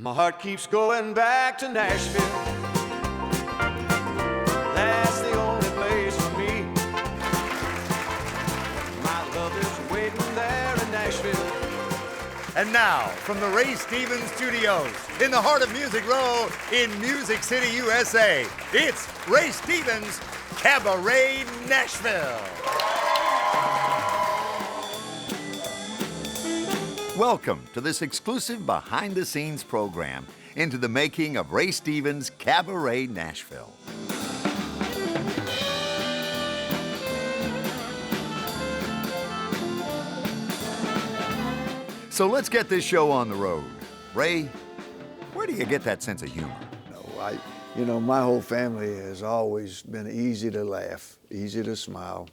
My heart keeps going back to Nashville. That's the only place for me. My love is waiting there in Nashville. And now, from the Ray Stevens Studios, in the heart of Music Row in Music City, USA, it's Ray Stevens CabaRay Nashville. Welcome to this exclusive behind-the-scenes program into the making of Ray Stevens CabaRay Nashville. So let's get this show on the road. Ray, where do you get that sense of humor? My whole family has always been easy to laugh, easy to smile.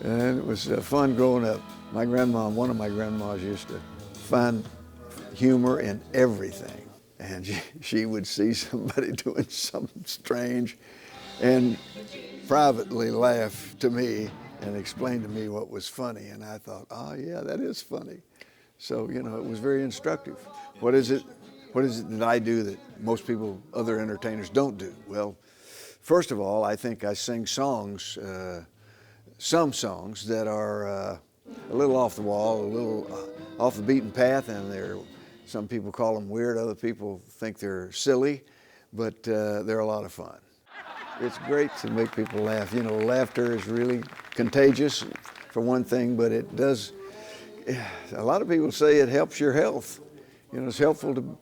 And it was fun growing up. One of my grandmas used to find humor in everything. And she would see somebody doing something strange and privately laugh to me and explain to me what was funny. And I thought, oh yeah, that is funny. So, it was very instructive. What is it that I do that most people, other entertainers, don't do? Well, first of all, I think I sing songs, some songs that are a little off the wall, a little off the beaten path, and some people call them weird, other people think they're silly, but they're a lot of fun. It's great to make people laugh. Laughter is really contagious, for one thing, but it does. A lot of people say it helps your health. It's helpful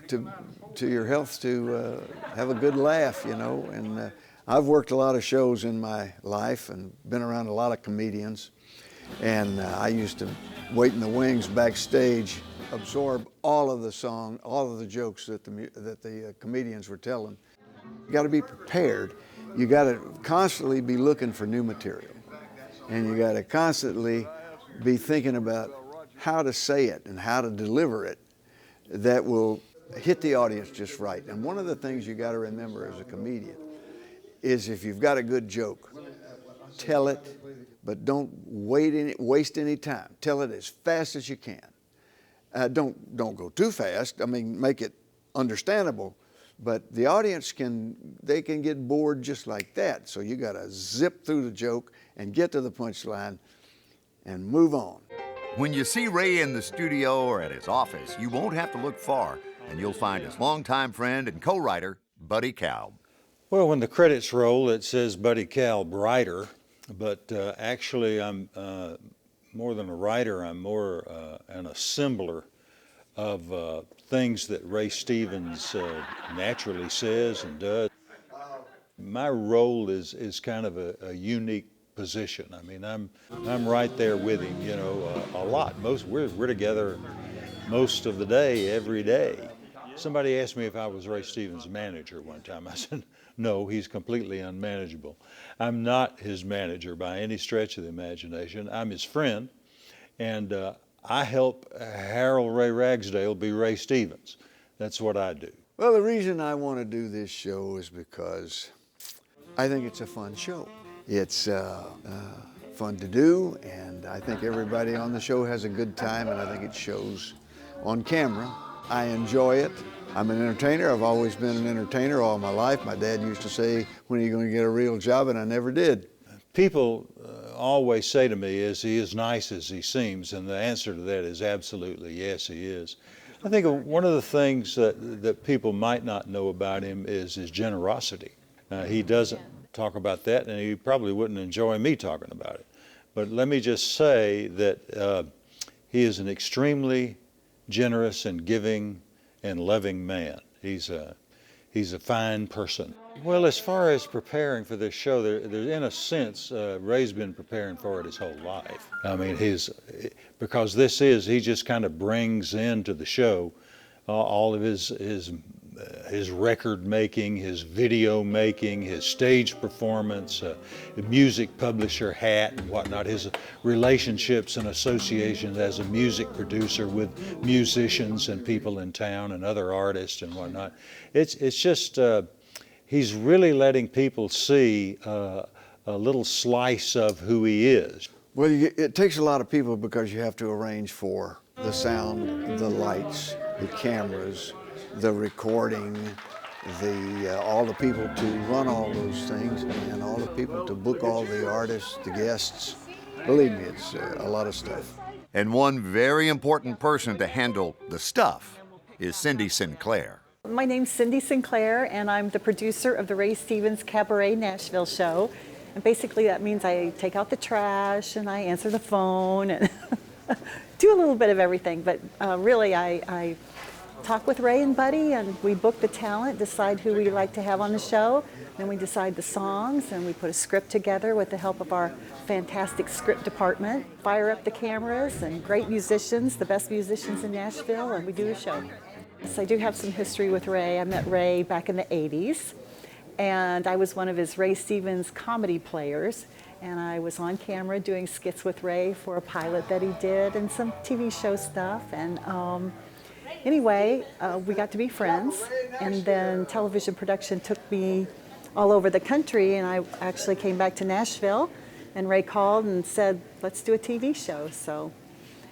to your health to have a good laugh, And I've worked a lot of shows in my life and been around a lot of comedians. And I used to wait in the wings backstage, absorb all of the song, all of the jokes that the comedians were telling. You got to be prepared. You got to constantly be looking for new material. And you got to constantly be thinking about how to say it and how to deliver it that will hit the audience just right. And one of the things you got to remember as a comedian is if you've got a good joke, tell it, but don't waste any time. Tell it as fast as you can. Don't go too fast. Make it understandable. But the audience can get bored just like that. So you got to zip through the joke and get to the punchline and move on. When you see Ray in the studio or at his office, you won't have to look far, and you'll find his longtime friend and co-writer, Buddy Kalb. Well, when the credits roll, it says Buddy Kalb, writer, but actually I'm more than a writer, I'm more an assembler of things that Ray Stevens naturally says and does. My role is kind of a unique position. I'm right there with him, a lot. We're together most of the day, every day. Somebody asked me if I was Ray Stevens' manager one time. I said, no, he's completely unmanageable. I'm not his manager by any stretch of the imagination. I'm his friend, and I help Harold Ray Ragsdale be Ray Stevens. That's what I do. Well, the reason I want to do this show is because I think it's a fun show. It's fun to do, and I think everybody on the show has a good time, and I think it shows on camera. I enjoy it. I'm an entertainer. I've always been an entertainer all my life. My dad used to say, when are you going to get a real job? And I never did. People always say to me, is he as nice as he seems? And the answer to that is absolutely yes, he is. I think one of the things that people might not know about him is his generosity. He doesn't talk about that, and he probably wouldn't enjoy me talking about it. But let me just say that he is an extremely generous and giving and loving man. He's a fine person. Well, as far as preparing for this show, there's in a sense, Ray's been preparing for it his whole life. Because he just kind of brings into the show all of his record making, his video making, his stage performance, music publisher hat and whatnot, his relationships and associations as a music producer with musicians and people in town and other artists and whatnot. It's just, he's really letting people see a little slice of who he is. Well, it takes a lot of people because you have to arrange for the sound, the lights, the cameras, the recording, all the people to run all those things, and all the people to book all the artists, the guests. Believe me, it's a lot of stuff. And one very important person to handle the stuff is Cindy Sinclair. My name's Cindy Sinclair, and I'm the producer of the Ray Stevens CabaRay Nashville show. And basically that means I take out the trash and I answer the phone and do a little bit of everything. But really I talk with Ray and Buddy, and we book the talent, decide who we like to have on the show. Then we decide the songs, and we put a script together with the help of our fantastic script department. Fire up the cameras and great musicians, the best musicians in Nashville, and we do a show. So I do have some history with Ray. I met Ray back in the 80s, and I was one of his Ray Stevens comedy players, and I was on camera doing skits with Ray for a pilot that he did and some TV show stuff. And anyway, we got to be friends, and then television production took me all over the country, and I actually came back to Nashville, and Ray called and said, let's do a TV show. So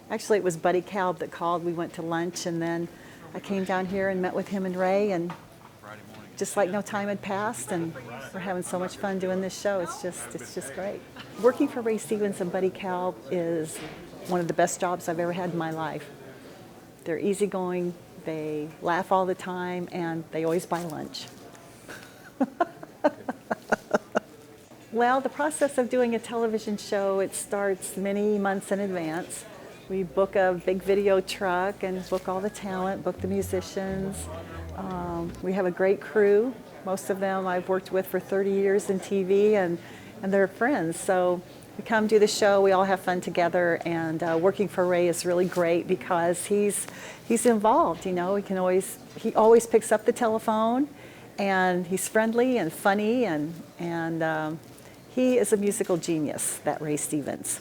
actually it was Buddy Kalb that called. We went to lunch, and then I came down here and met with him and Ray, and just like no time had passed, and we're having so much fun doing this show. It's just great. Working for Ray Stevens and Buddy Kalb is one of the best jobs I've ever had in my life. They're easygoing, they laugh all the time, and they always buy lunch. Well, the process of doing a television show, it starts many months in advance. We book a big video truck and book all the talent, book the musicians. We have a great crew. Most of them I've worked with for 30 years in TV, and they're friends. So we come do the show, we all have fun together, and working for Ray is really great because he's involved, you know. He always picks up the telephone, and he's friendly and funny, and he is a musical genius, that Ray Stevens.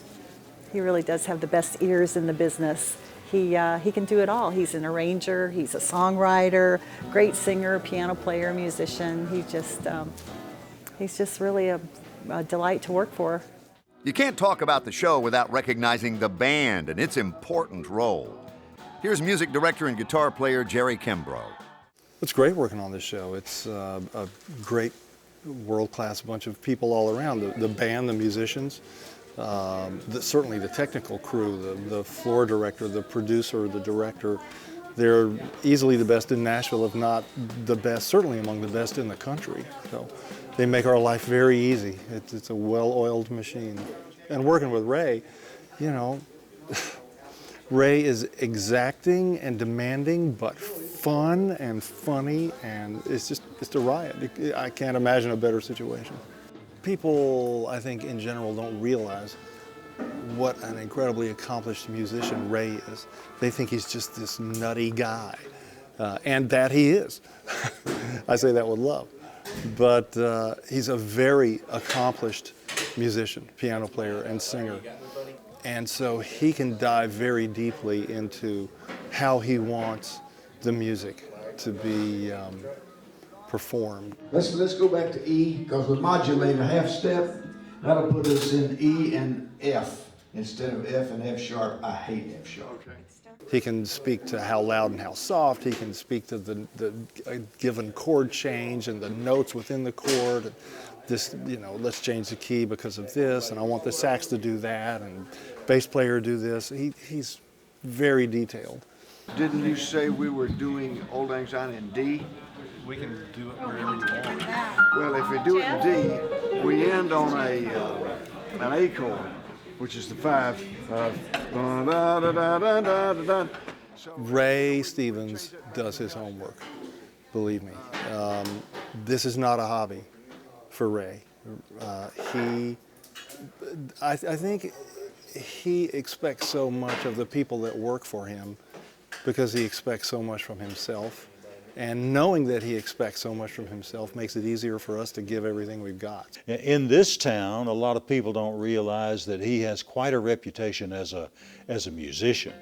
He really does have the best ears in the business. He can do it all. He's an arranger, he's a songwriter, great singer, piano player, musician. He's just really a delight to work for. You can't talk about the show without recognizing the band and its important role. Here's music director and guitar player Jerry Kimbrough. It's great working on this show. It's a great world-class bunch of people all around. The band, the musicians, certainly the technical crew, the floor director, the producer, the director. They're easily the best in Nashville, if not the best, certainly among the best in the country. So they make our life very easy. It's a well-oiled machine. And working with Ray, you know, Ray is exacting and demanding, but fun and funny, and it's a riot. I can't imagine a better situation. People, I think, in general don't realize what an incredibly accomplished musician Ray is. They think he's just this nutty guy, and that he is. I say that with love. But he's a very accomplished musician, piano player, and singer. And so he can dive very deeply into how he wants the music to be performed. Let's go back to E, because we modulate a half step. That'll put us in E and F instead of F and F sharp. I hate F sharp. He can speak to how loud and how soft. He can speak to the given chord change and the notes within the chord. This, you know, let's change the key because of this, and I want the sax to do that, and bass player do this. He's very detailed. Didn't you say we were doing Old Lang Syne in D? We can do it wherever you want. Well, if we do it in D, we end on an A chord, which is the 5. Ray Stevens does his homework, believe me. This is not a hobby for Ray. I think he expects so much of the people that work for him because he expects so much from himself. And knowing that he expects so much from himself makes it easier for us to give everything we've got. In this town, a lot of people don't realize that he has quite a reputation as a musician.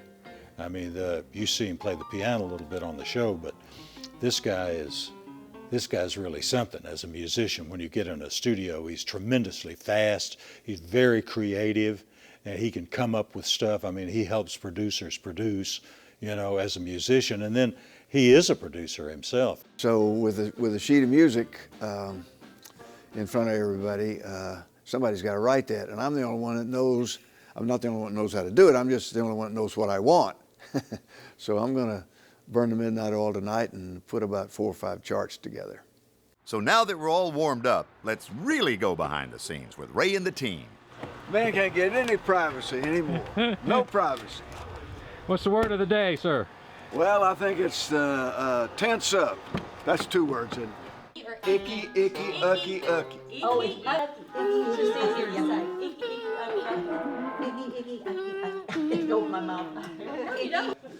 I mean, you see him play the piano a little bit on the show, but this guy's really something as a musician. When you get in a studio, he's tremendously fast, he's very creative, and he can come up with stuff. I mean, he helps producers produce, you know, as a musician. And then he is a producer himself. So with a sheet of music in front of everybody, somebody's got to write that, and I'm the only one that knows. I'm not the only one that knows how to do it. I'm just the only one that knows what I want. So I'm going to burn the midnight oil tonight and put about 4 or 5 charts together. So now that we're all warmed up, let's really go behind the scenes with Ray and the team. Man can't get any privacy anymore. No privacy. What's the word of the day, sir? Well, I think it's tense up. That's 2 words in it. Icky, icky, ucky, ucky. Oh, it's just easier to say. Icky, open my mouth.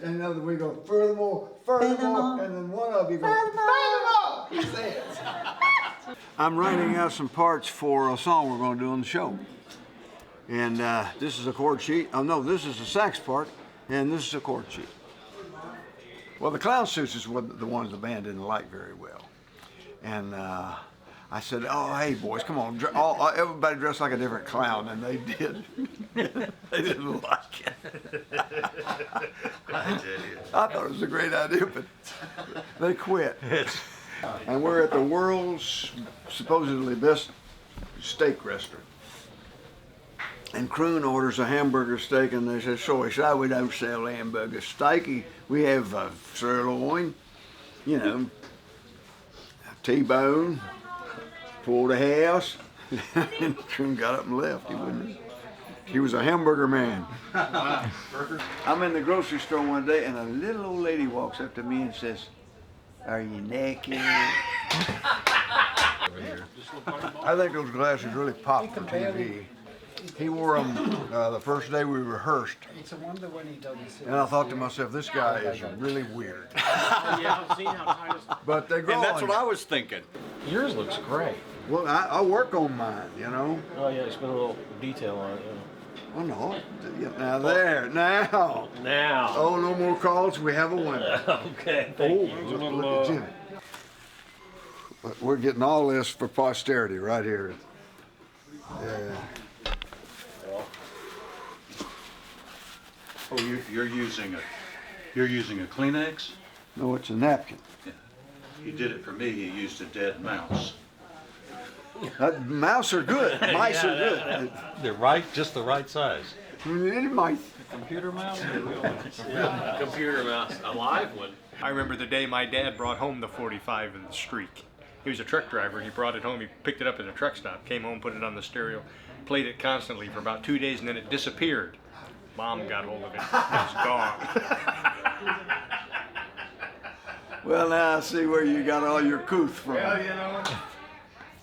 And another we go, furthermore, furthermore, and then one of you goes, furthermore, he says. I'm writing out some parts for a song we're going to do on the show. And this is a chord sheet. Oh no, this is a sax part, and this is a chord sheet. Well, the clown suits is what the ones the band didn't like very well. And I said, oh, hey, boys, come on. Everybody dressed like a different clown, and they did. They didn't like it. I thought it was a great idea, but they quit. And we're at the world's supposedly best steak restaurant. And Kroon orders a hamburger steak, and they say, sorry, sir, we don't sell hamburger steak. We have sirloin, you know, T-bone, porterhouse. And Kroon got up and left. He was a hamburger man. I'm in the grocery store one day, and a little old lady walks up to me and says, are you naked? I think those glasses really popped for TV. He wore them the first day we rehearsed. It's a wonder when he doesn't see. And I thought to myself, this guy is really weird. But they grow. And that's on what you. I was thinking. Yours looks great. Well, I work on mine, you know. Oh yeah, just put a little detail on it. Oh no, now there, now. Now. Oh, no more calls. We have a winner. Okay, thank you. Look at Jimmy. But we're getting all this for posterity right here. Yeah. Oh, you're using a Kleenex? No, it's a napkin. Yeah. He did it for me. He used a dead mouse. Mouse are good. Mice are good. They're right, just the right size. Any mice. Computer mouse? Computer mouse, a live one. I remember the day my dad brought home the 45 in the streak. He was a truck driver, and he brought it home. He picked it up at a truck stop, came home, put it on the stereo, played it constantly for about 2 days, and then it disappeared. Mom got hold of it. It's gone. Well, now I see where you got all your couth from. Well, you know.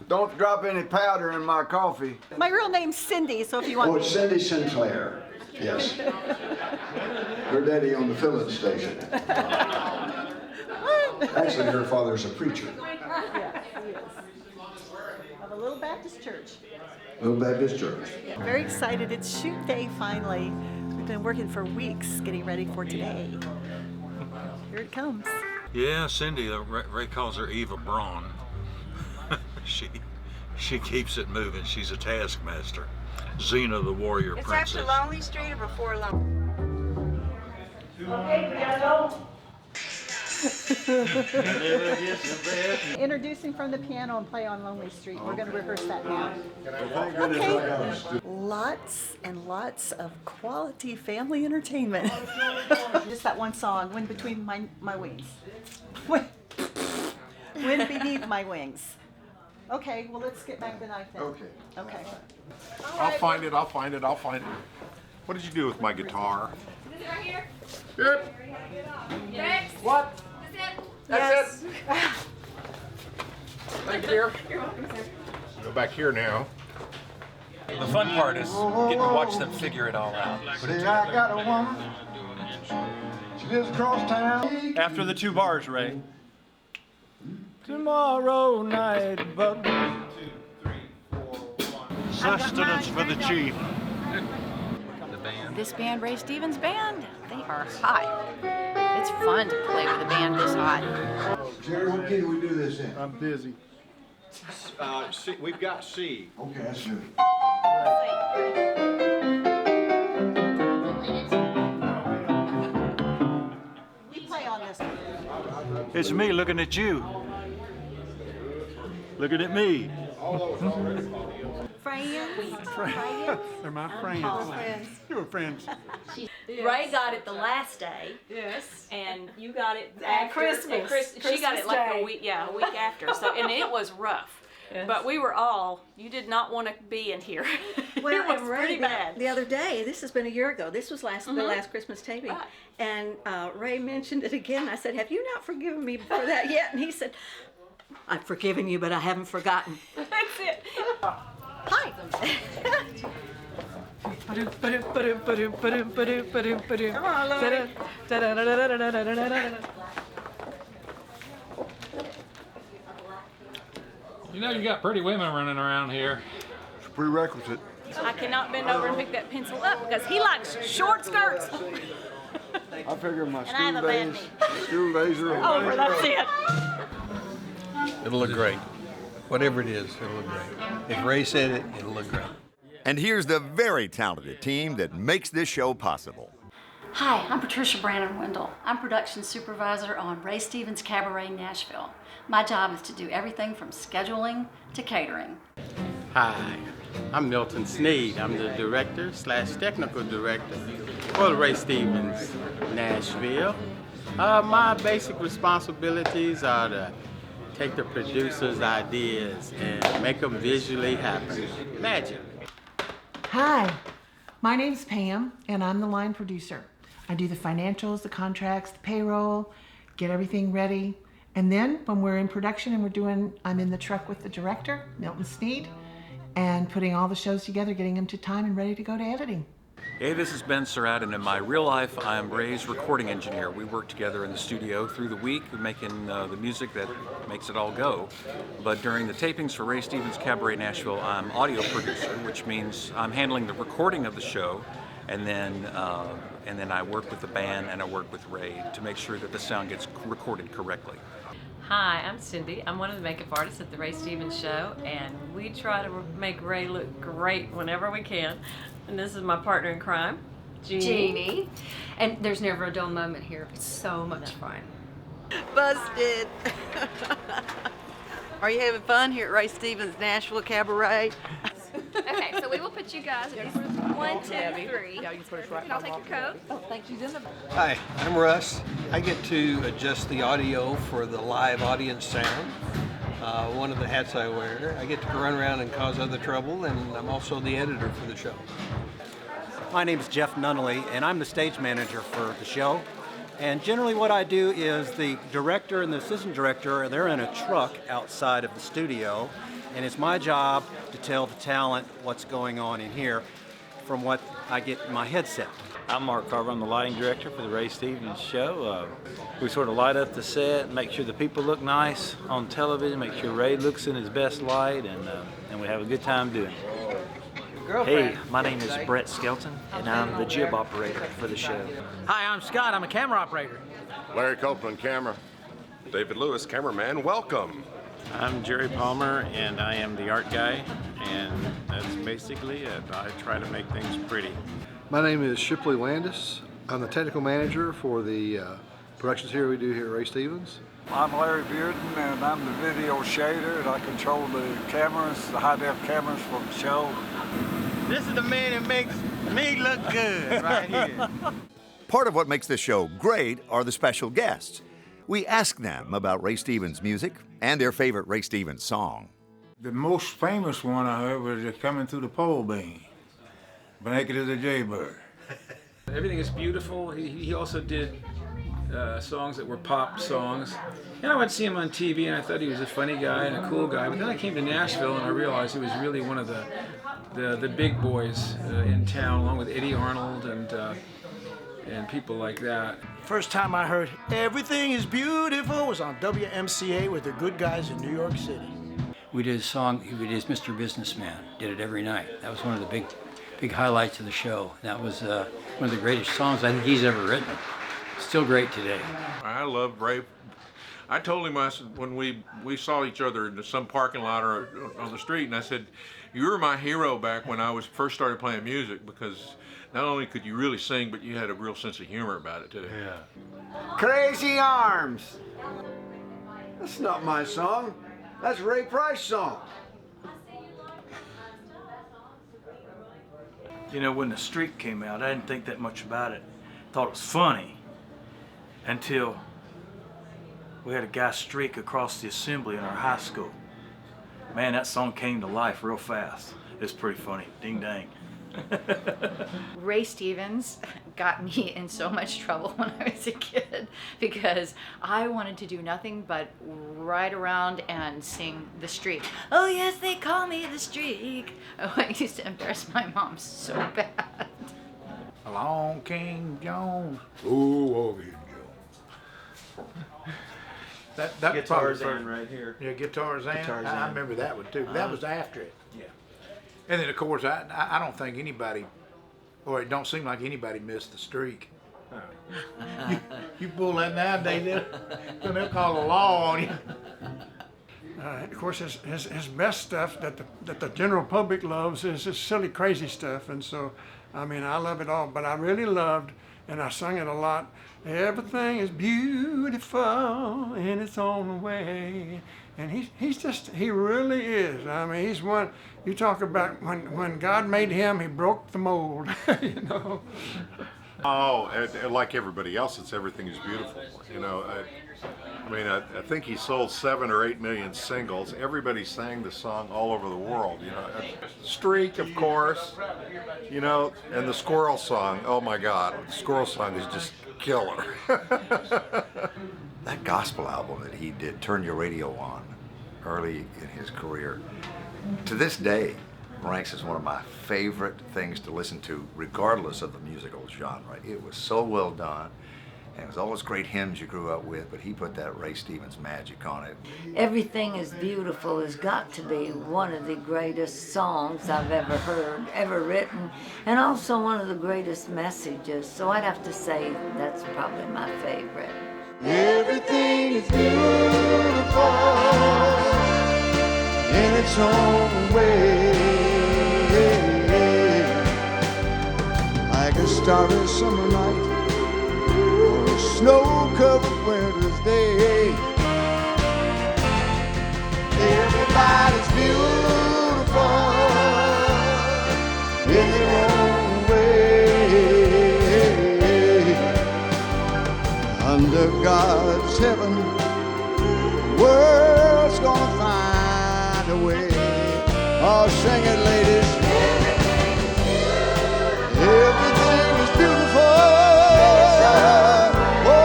Don't drop any powder in my coffee. My real name's Cindy, so if you want. Oh, it's Cindy Sinclair. Yes. Her daddy owned the filling station. Actually, her father's a preacher. Yes, he is. Of a little Baptist church. Little Baptist church. Very excited. It's shoot day finally. We've been working for weeks getting ready for today. Here it comes. Yeah, Cindy, Ray calls her Eva Braun. She keeps it moving. She's a taskmaster. Xena, the warrior princess. It's after Lonely Street or before Lonely? Introducing from the piano and play on Lonely Street. We're going to rehearse that now. Okay. Lots and lots of quality family entertainment. Just that one song, Wind Between My Wings. Wind Beneath My Wings. Okay, well, let's get back to the knife then. Okay. I'll find it. What did you do with my guitar? Is it right here? Yep. Next. What? That's it. Thank you, dear. You're welcome, sir. Go back here now. The fun part is getting to watch them figure it all out. See, I got a woman. She lives across town. After the 2 bars, Ray. Tomorrow night, but Sustenance for the chief. This band, Ray Stevens Band, they are hot. It's fun to play with a band this hot. Jerry, what key do we do this in? I'm busy. We've got C. Okay, that's good. We play on this. It's me looking at you. Looking at me. Friends? They're my friends. You're friends. Ray got it the last day. Yes. And you got it At after Christmas. She got it like Day. a week after. So, and it was rough. Yes. But we were all, you did not want to be in here. Well, it was and Ray, pretty bad. The other day, this has been a year ago. This was the last Christmas taping. Right. And Ray mentioned it again. I said, have you not forgiven me for that yet? And he said, I've forgiven you, but I haven't forgotten. That's it. Hi. Come on, Louie. You know you got pretty women running around here. It's a prerequisite. I cannot bend over and pick that pencil up because he likes short skirts. I figure my And I have a bad school days are Over, that's it. It'll look great. Whatever it is, it'll look great. If Ray said it, it'll look great. And here's the very talented team that makes this show possible. Hi, I'm Patricia Brandon Wendell. I'm production supervisor on Ray Stevens CabaRay Nashville. My job is to do everything from scheduling to catering. Hi, I'm Milton Sneed. I'm the director/technical director for the Ray Stevens Nashville. My basic responsibilities are to take the producer's ideas and make them visually happen. Magic. Hi, my name's Pam, and I'm the line producer. I do the financials, the contracts, the payroll, get everything ready. And then when we're in production and I'm in the truck with the director, Milton Sneed, and putting all the shows together, getting them to time and ready to go to editing. Hey, this is Ben Surratt, and in my real life, I'm Ray's recording engineer. We work together in the studio through the week, making the music that makes it all go. But during the tapings for Ray Stevens CabaRay Nashville, I'm audio producer, which means I'm handling the recording of the show, and then I work with the band and I work with Ray to make sure that the sound gets recorded correctly. Hi, I'm Cindy. I'm one of the makeup artists at the Ray Stevens Show, and we try to make Ray look great whenever we can. And this is my partner in crime, Jeannie. And there's never a dull moment here. It's so much fun. Busted. Are you having fun here at Ray Stevens Nashville Cabaret? Okay, so we will put you guys at these 1, 2, 3. Yeah, you can put us right And I'll take your coat. Oh, thank you. Hi, I'm Russ. I get to adjust the audio for the live audience sound. One of the hats I wear. I get to run around and cause other trouble, and I'm also the editor for the show. My name is Jeff Nunnally, and I'm the stage manager for the show. And generally what I do is the director and the assistant director, they're in a truck outside of the studio, and it's my job to tell the talent what's going on in here from what I get in my headset. I'm Mark Carver. I'm the lighting director for the Ray Stevens Show. We sort of light up the set, make sure the people look nice on television, make sure Ray looks in his best light, and we have a good time doing it. Hey, my name is Brett Skelton, and I'm the jib operator for the show. Hi, I'm Scott. I'm a camera operator. Larry Copeland, camera. David Lewis, cameraman. Welcome. I'm Jerry Palmer, and I am the art guy, and that's basically it. I try to make things pretty. My name is Shipley Landis. I'm the technical manager for the productions here we do here at Ray Stevens. I'm Larry Bearden, and I'm the video shader, and I control the cameras, the high-def cameras for the show. This is the man that makes me look good right here. Part of what makes this show great are the special guests. We ask them about Ray Stevens' music and their favorite Ray Stevens song. The most famous one I heard was Coming Through the Pole Beam, Naked as a Jaybird. Everything is beautiful. He also did songs that were pop songs. And I would see him on TV, and I thought he was a funny guy and a cool guy. But then I came to Nashville, and I realized he was really one of the big boys in town, along with Eddie Arnold and people like that. First time I heard Everything is Beautiful was on WMCA with the good guys in New York City. We did a song, we did Mr. Businessman, did it every night. That was one of the big highlights of the show. That was one of the greatest songs I think he's ever written. Still great today. I love Ray. I told him, I said, when we saw each other in some parking lot or on the street, and I said, you were my hero back when I was first started playing music, because not only could you really sing, but you had a real sense of humor about it too. Yeah. Crazy Arms. That's not my song. That's Ray Price's song. You know, when The Streak came out, I didn't think that much about it. Thought it was funny until we had a guy streak across the assembly in our high school. Man, that song came to life real fast. It's pretty funny. Ding dang. Ray Stevens got me in so much trouble when I was a kid because I wanted to do nothing but ride around and sing The Streak. Oh yes, they call me The Streak. Oh, I used to embarrass my mom so bad. Along King Jones. Ooh, over here, Jones. That Guitarzan right here. Yeah, Guitarzan. Guitarzan. I remember that one too. That was after it. Yeah. And then of course I don't think anybody, or it don't seem like anybody missed The Streak. You pull that nowadays, they'll call the law on you. Of course, his best stuff that the general public loves is his silly, crazy stuff, and so, I mean, I love it all. But I really loved, and I sung it a lot. Everything is beautiful in its own way, and he really is. I mean, he's one. You talk about when God made him, he broke the mold, you know. Oh, and like everybody else, it's Everything is Beautiful. You know, I think he sold 7 or 8 million singles. Everybody sang the song all over the world. You know, Streak, of course. You know, and the Squirrel song. Oh my God, the Squirrel song is just killer. That gospel album that he did, Turn Your Radio On, early in his career, to this day ranks as one of my favorite things to listen to, regardless of the musical genre. It was so well done, and it was all those great hymns you grew up with, but he put that Ray Stevens magic on it. Everything is Beautiful has got to be one of the greatest songs I've ever heard, ever written, and also one of the greatest messages. So I'd have to say that's probably my favorite. Everything is beautiful in its own way, like a starry summer night or a snow-covered winter's day. Everybody's beautiful in their own way. Under God's heaven, the world's gonna find a way. Oh, sing it, ladies. Everything is beautiful, oh,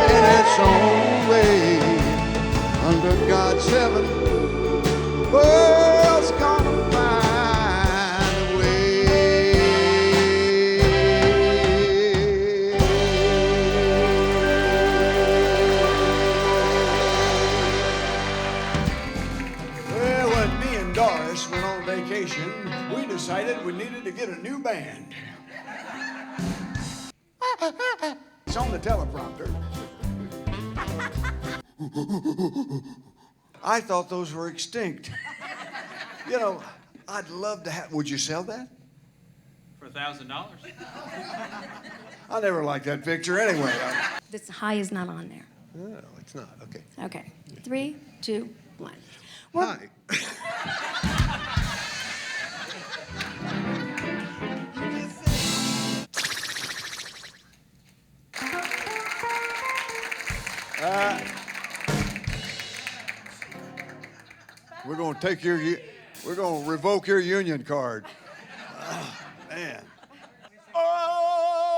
in its own way. Under God's heaven, the world's gonna find a way. Well, when me and Doris went on vacation, we decided we needed to get a new band. It's on the teleprompter. I thought those were extinct. You know, I'd love to have. Would you sell that? For $1,000. I never liked that picture anyway. This high is not on there. No, it's not. Okay. Okay. 3, 2, 1. Hi. We're going to take we're going to revoke your union card. Oh, man. Oh!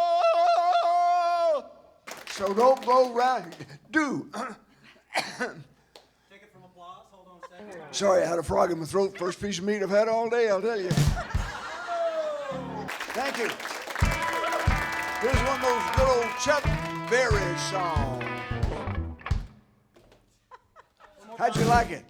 So don't go right. Do. Sorry, I had a frog in my throat. First piece of meat I've had all day, I'll tell you. Thank you. Here's one of those good old Chuck Berry songs. How'd you like it?